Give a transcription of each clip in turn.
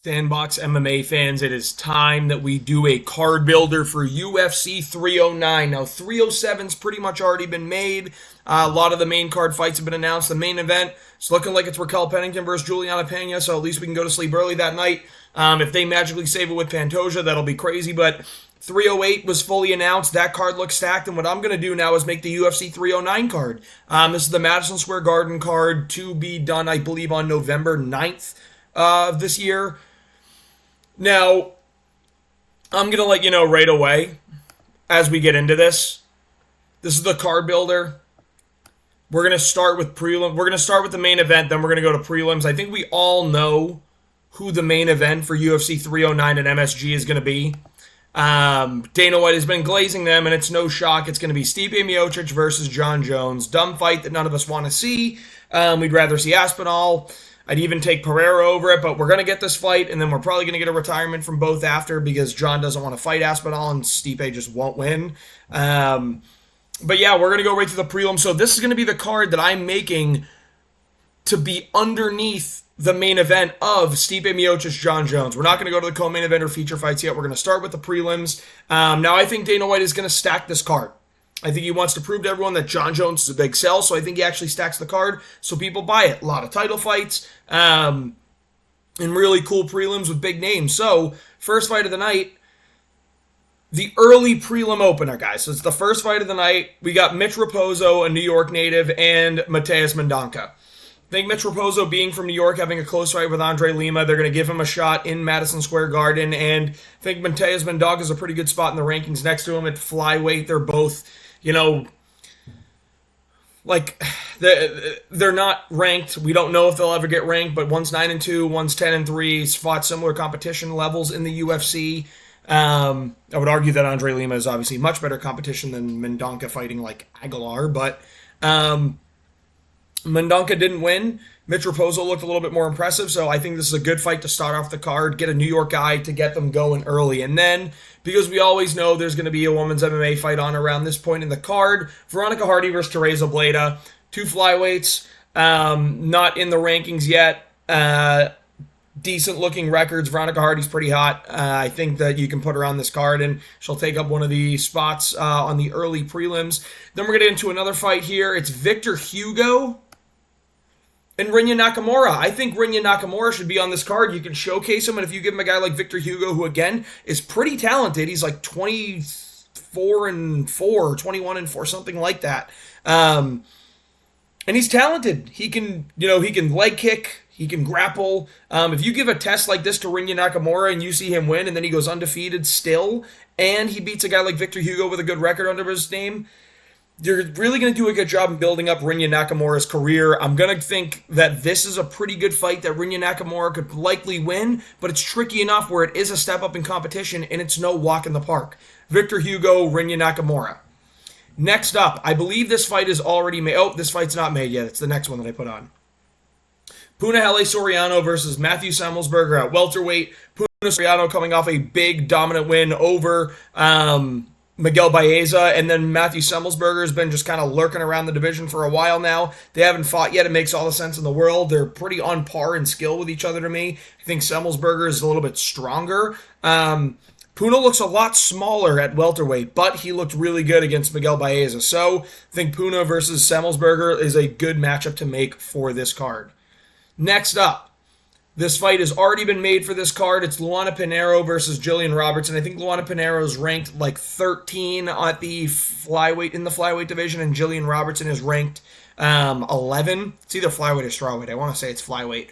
Sandbox MMA fans, it is time that we do a card builder for UFC 309. Now, 307's pretty much already been made. A lot of the main card fights have been announced. The main event is looking like it's Raquel Pennington versus Juliana Pena, so at least we can go to sleep early that night. If they magically save it with Pantoja, that'll be crazy, but 308 was fully announced. That card looks stacked, and what I'm going to do now is make the UFC 309 card. This is the Madison Square Garden card to be done, I believe, on November 9th of this year. Now, I'm going to let you know right away as we get into this. This is the card builder. We're going to start with prelim. We're going to start with the main event, then we're going to go to prelims. I think we all know who the main event for UFC 309 at MSG is going to be. Dana White has been glazing them, and it's no shock. It's going to be Stipe Miocic versus Jon Jones. Dumb fight that none of us want to see. We'd rather see Aspinall. I'd even take Pereira over it, but we're going to get this fight, and then we're probably going to get a retirement from both after because Jon doesn't want to fight Aspinall, and Stipe just won't win. But yeah, we're going to go right to the prelim. So this is going to be the card that I'm making to be underneath the main event of Stipe Miocic, Jon Jones. We're not going to go to the co-main event or feature fights yet. We're going to start with the prelims. Now, I think Dana White is going to stack this card. I think he wants to prove to everyone that Jon Jones is a big sell, so I think he actually stacks the card so people buy it. A lot of title fights, and really cool prelims with big names. So, first fight of the night, the early prelim opener, guys. So it's the first fight of the night. We got Mitch Raposo, a New York native, and Mateus Mendonca. I think Mitch Raposo, being from New York, having a close fight with Andre Lima, they're going to give him a shot in Madison Square Garden, and I think Mateus Mendonca is a pretty good spot in the rankings next to him at flyweight. They're both, like they're not ranked. We don't know if they'll ever get ranked, but one's 9-2, one's 10-3. He's fought similar competition levels in the UFC. I would argue that Andre Lima is obviously much better competition than Mendonca fighting like Aguilar, but Mendonca didn't win. Mitch Raposo looked a little bit more impressive, so I think this is a good fight to start off the card, get a New York guy to get them going early. And then, because we always know there's going to be a women's MMA fight on around this point in the card, Veronica Hardy versus Teresa Bleda, two flyweights, not in the rankings yet. Decent-looking records. Veronica Hardy's pretty hot. I think that you can put her on this card, and she'll take up one of the spots on the early prelims. Then we're going to get into another fight here. It's Victor Hugo and Rinya Nakamura. I think Rinya Nakamura should be on this card. You can showcase him, and if you give him a guy like Victor Hugo, who again is pretty talented, he's like 24-4, 21-4, something like that. And he's talented. He can leg kick. He can grapple. If you give a test like this to Rinya Nakamura and you see him win, and then he goes undefeated still, and he beats a guy like Victor Hugo with a good record under his name, you're really going to do a good job in building up Rinya Nakamura's career. I'm going to think that this is a pretty good fight that Rinya Nakamura could likely win, but it's tricky enough where it is a step up in competition, and it's no walk in the park. Victor Hugo, Rinya Nakamura. Next up, I believe this fight is already made. Oh, this fight's not made yet. It's the next one that I put on. Punahele Soriano versus Matthew Semelsberger at welterweight. Punahele Soriano coming off a big dominant win over Miguel Baeza, and then Matthew Semelsberger has been just kind of lurking around the division for a while now. They haven't fought yet. It makes all the sense in the world. They're pretty on par in skill with each other to me. I think Semelsberger is a little bit stronger. Puna looks a lot smaller at welterweight, but he looked really good against Miguel Baeza. So I think Puna versus Semelsberger is a good matchup to make for this card. Next up, this fight has already been made for this card. It's Luana Pinheiro versus Jillian Robertson. I think Luana Pinheiro is ranked like 13 at the flyweight division, and Jillian Robertson is ranked 11. It's either flyweight or strawweight. I want to say it's flyweight.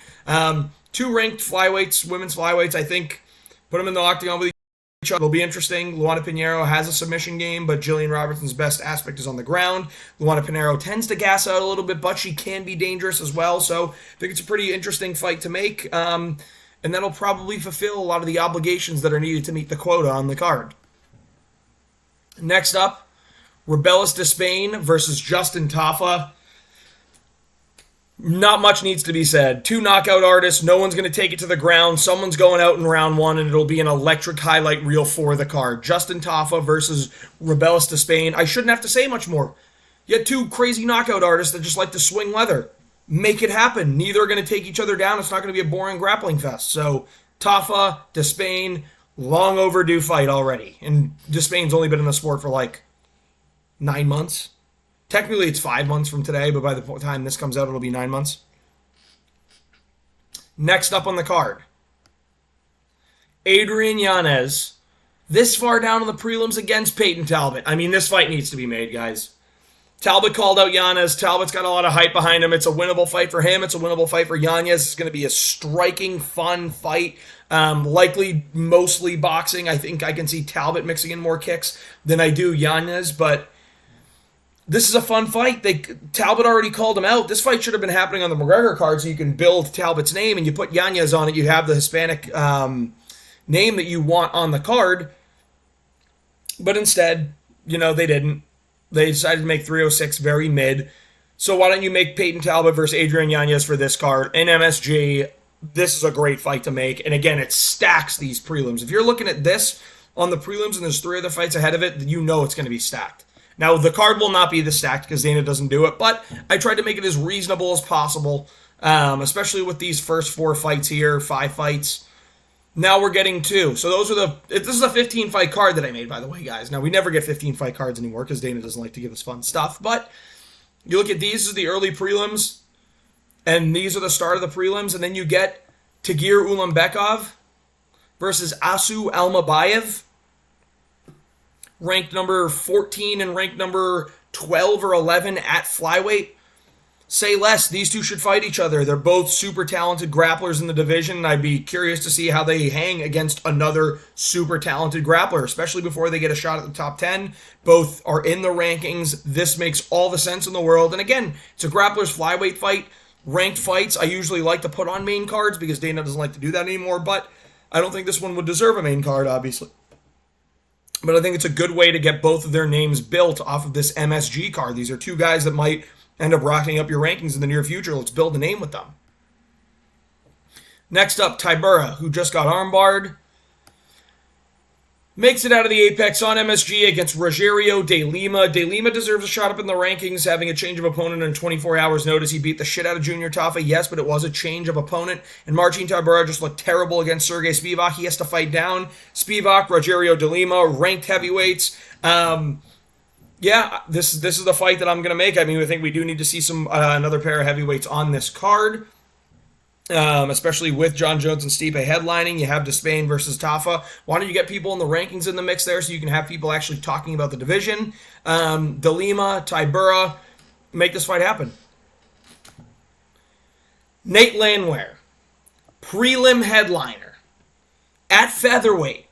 Two ranked flyweights, women's flyweights. I think put them in the octagon with each other. It'll be interesting. Luana Pinheiro has a submission game, but Jillian Robertson's best aspect is on the ground. Luana Pinheiro tends to gas out a little bit, but she can be dangerous as well. So I think it's a pretty interesting fight to make, and that'll probably fulfill a lot of the obligations that are needed to meet the quota on the card. Next up, Rebellis Despain versus Justin Tafa. Not much needs to be said. Two knockout artists. No one's going to take it to the ground. Someone's going out in round one, and it'll be an electric highlight reel for the card. Justin Tafa versus Rebellis Despain. I shouldn't have to say much more. You had two crazy knockout artists that just like to swing leather. Make it happen. Neither are going to take each other down. It's not going to be a boring grappling fest. So Tafa, Despain, long overdue fight already. And Despain's only been in the sport for like 9 months. Technically, it's 5 months from today, but by the time this comes out, it'll be 9 months. Next up on the card, Adrian Yanez. This far down in the prelims against Peyton Talbot. I mean, this fight needs to be made, guys. Talbot called out Yanez. Talbot's got a lot of hype behind him. It's a winnable fight for him. It's a winnable fight for Yanez. It's going to be a striking, fun fight. Likely mostly boxing. I think I can see Talbot mixing in more kicks than I do Yanez, but this is a fun fight. Talbot already called him out. This fight should have been happening on the McGregor card so you can build Talbot's name and you put Yanez on it. You have the Hispanic name that you want on the card. But instead, they didn't. They decided to make 306 very mid. So why don't you make Peyton Talbot versus Adrian Yanez for this card? In MSG, this is a great fight to make. And again, it stacks these prelims. If you're looking at this on the prelims and there's 3 other fights ahead of it, you know it's going to be stacked. Now, the card will not be this stacked because Dana doesn't do it, but I tried to make it as reasonable as possible, especially with these first 4 fights here, 5 fights. Now we're getting 2. So this is a 15-fight card that I made, by the way, guys. Now, we never get 15-fight cards anymore because Dana doesn't like to give us fun stuff. But you look at these as the early prelims, and these are the start of the prelims. And then you get Tagir Ulanbekov versus Asu Almabayev, ranked number 14 and ranked number 12 or 11 at flyweight. Say less. These two should fight each other. They're both super talented grapplers in the division. I'd be curious to see how they hang against another super talented grappler, especially before they get a shot at the top 10. Both are in the rankings. This makes all the sense in the world. And again, it's a grappler's flyweight fight. Ranked fights, I usually like to put on main cards because Dana doesn't like to do that anymore, but I don't think this one would deserve a main card, obviously. But I think it's a good way to get both of their names built off of this MSG card. These are 2 guys that might end up rocking up your rankings in the near future. Let's build a name with them. Next up, Tybura, who just got armbarred. Makes it out of the Apex on MSG against Rogerio de Lima. De Lima deserves a shot up in the rankings, having a change of opponent in 24 hours' notice. He beat the shit out of Junior Tafa, yes, but it was a change of opponent. And Marcin Tybura just looked terrible against Sergey Spivak. He has to fight down Spivak, Rogerio de Lima, ranked heavyweights. Yeah, this is the fight that I'm going to make. I mean, I think we do need to see some another pair of heavyweights on this card, especially with John Jones and Stipe headlining. You have Despain versus Tafa. Why don't you get people in the rankings in the mix there so you can have people actually talking about the division? De Lima, Tybura, make this fight happen. Nate Landwehr, prelim headliner at featherweight,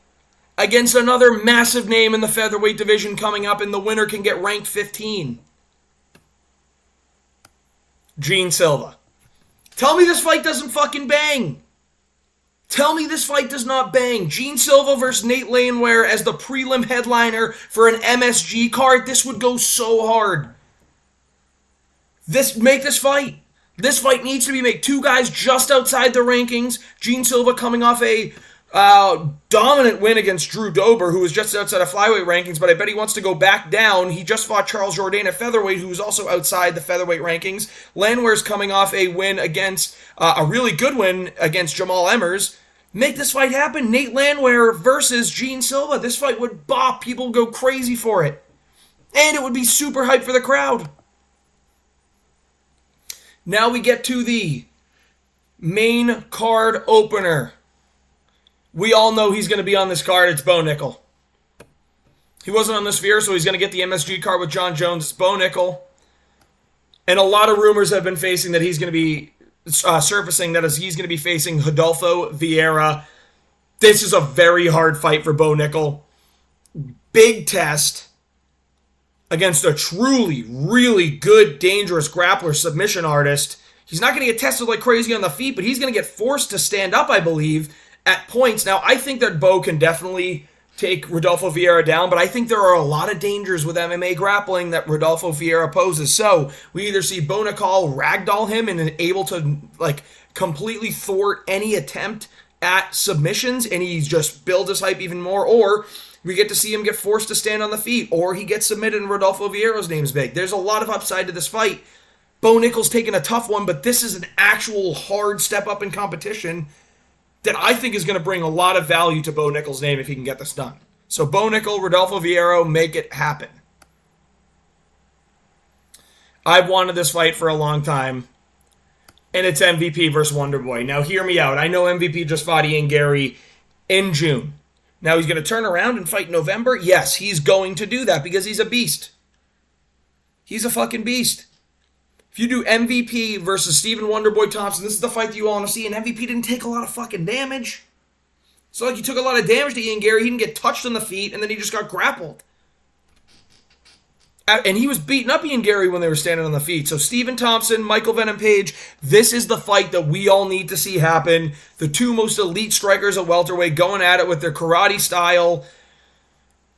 against another massive name in the featherweight division coming up, and the winner can get ranked 15. Gene Silva. Tell me this fight doesn't fucking bang. Tell me this fight does not bang. Gene Silva versus Nate Landwehr as the prelim headliner for an MSG card. This would go so hard. Make this fight. This fight needs to be made. 2 guys just outside the rankings. Gene Silva coming off a dominant win against Drew Dober, who was just outside of flyweight rankings, but I bet he wants to go back down. He just fought Charles Jourdain at featherweight, who's also outside the featherweight rankings. Landwehr's coming off a win against, a really good win against Jamal Emmers. Make this fight happen. Nate Landwehr versus Gene Silva. This fight would bop. People would go crazy for it. And it would be super hype for the crowd. Now we get to the main card opener. We all know he's going to be on this card. It's Bo Nickel. He wasn't on the Sphere, so he's going to get the MSG card with John Jones. It's Bo Nickel. And a lot of rumors have been facing that he's going to be surfacing that he's going to be facing Rodolfo Vieira. This is a very hard fight for Bo Nickel. Big test against a truly, really good, dangerous grappler, submission artist. He's not going to get tested like crazy on the feet, but he's going to get forced to stand up, I believe, at points. Now, I think that Bo can definitely take Rodolfo Vieira down, but I think there are a lot of dangers with MMA grappling that Rodolfo Vieira poses. So, we either see Bo Nickel ragdoll him and able to, completely thwart any attempt at submissions, and he's just build his hype even more, or we get to see him get forced to stand on the feet, or he gets submitted and Rodolfo Vieira's name's big. There's a lot of upside to this fight. Bo Nickel's taking a tough one, but this is an actual hard step up in competition that I think is going to bring a lot of value to Bo Nickal's name if he can get this done. So Bo Nickel, Rodolfo Vieira, make it happen. I've wanted this fight for a long time, and it's MVP versus Wonderboy. Now, hear me out. I know MVP just fought Ian Gary in June. Now, he's going to turn around and fight in November? Yes, he's going to do that because he's a beast. He's a fucking beast. If you do MVP versus Stephen Wonderboy Thompson, this is the fight that you all want to see, and MVP didn't take a lot of fucking damage. So, like, he took a lot of damage to Ian Gary. He didn't get touched on the feet, and then he just got grappled. And he was beating up Ian Gary when they were standing on the feet. So Stephen Thompson, Michael Venom Page, this is the fight that we all need to see happen. The two most elite strikers at welterweight going at it with their karate style.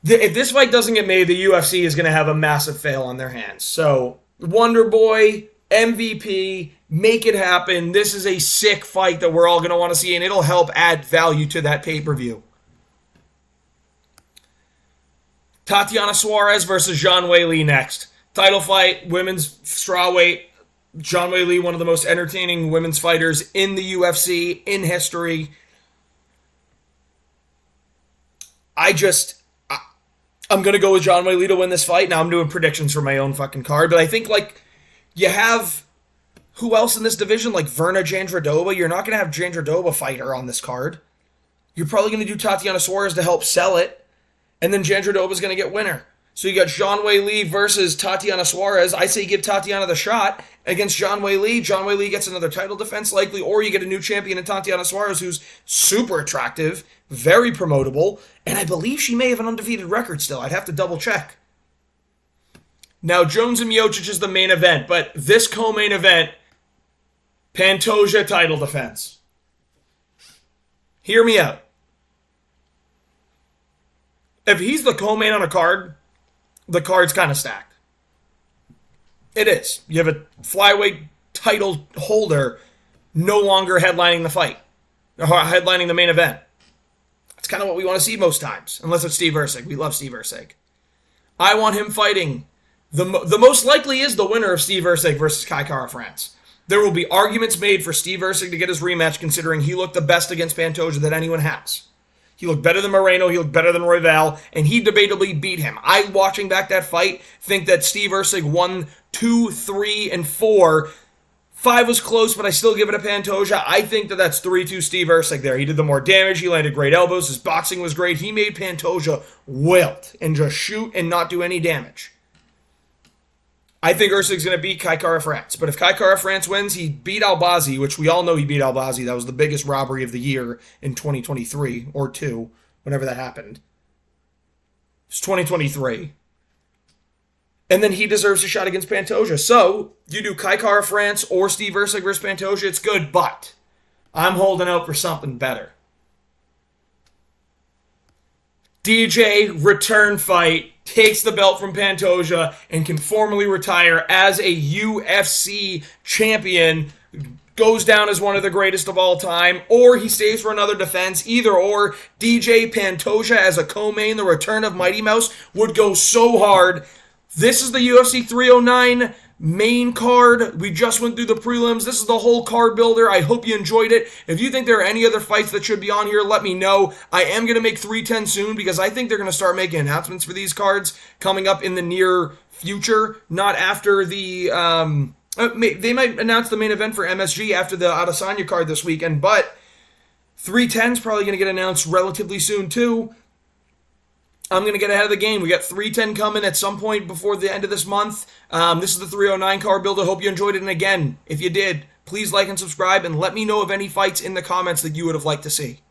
If this fight doesn't get made, the UFC is going to have a massive fail on their hands. So Wonderboy, MVP, make it happen. This is a sick fight that we're all going to want to see, and it'll help add value to that pay-per-view. Tatiana Suarez versus Zhang Weili next. Title fight, women's strawweight. Zhang Weili, one of the most entertaining women's fighters in the UFC, in history. I'm going to go with Zhang Weili to win this fight. Now I'm doing predictions for my own fucking card, but I think, like, you have... Who else in this division? Like Verna Jandiroba. You're not going to have Jandiroba fight her on this card. You're probably going to do Tatiana Suarez to help sell it. And then Jandiroba's going to get winner. So you got Zhang Weili versus Tatiana Suarez. I say give Tatiana the shot against Zhang Weili. Zhang Weili gets another title defense likely, or you get a new champion in Tatiana Suarez who's super attractive, very promotable, and I believe she may have an undefeated record still. I'd have to double check. Now, Jones and Miocic is the main event, but this co-main event, Pantoja title defense. Hear me out. If he's the co-main on a card, the card's kind of stacked. It is. You have a flyweight title holder no longer headlining the fight, or headlining the main event. That's kind of what we want to see most times, unless it's Steve Erceg. We love Steve Erceg. I want him fighting. The most likely is the winner of Steve Erceg versus Kai Kara France. There will be arguments made for Steve Erceg to get his rematch, considering he looked the best against Pantoja that anyone has. He looked better than Moreno, he looked better than Royval, and he debatably beat him. I, watching back that fight, think that Steve Erceg won 2, 3, and 4. 5 was close, but I still give it to Pantoja. I think that that's 3-2 Steve Erceg there. He did the more damage, he landed great elbows, his boxing was great. He made Pantoja wilt and just shoot and not do any damage. I think Erceg's going to beat Kai Kara France. But if Kai Kara France wins, he beat Albazi, which we all know he beat Albazi. That was the biggest robbery of the year in 2023, or 2, whenever that happened. It's 2023. And then he deserves a shot against Pantoja. So, you do Kai Kara France or Steve Erceg versus Pantoja, it's good, but I'm holding out for something better. DJ return fight, takes the belt from Pantoja and can formally retire as a UFC champion, goes down as one of the greatest of all time, or he stays for another defense. Either or, DJ Pantoja as a co-main, the return of Mighty Mouse, would go so hard. This is the UFC 309 main card. We just went through the prelims. This is the whole card builder. I hope you enjoyed it. If you think there are any other fights that should be on here, let me know. I am going to make 310 soon because I think they're going to start making announcements for these cards coming up in the near future, not after the... they might announce the main event for MSG after the Adesanya card this weekend, but 310 is probably going to get announced relatively soon too. I'm going to get ahead of the game. We got 310 coming at some point before the end of this month. This is the 309 card builder. Hope you enjoyed it. And again, if you did, please like and subscribe and let me know of any fights in the comments that you would have liked to see.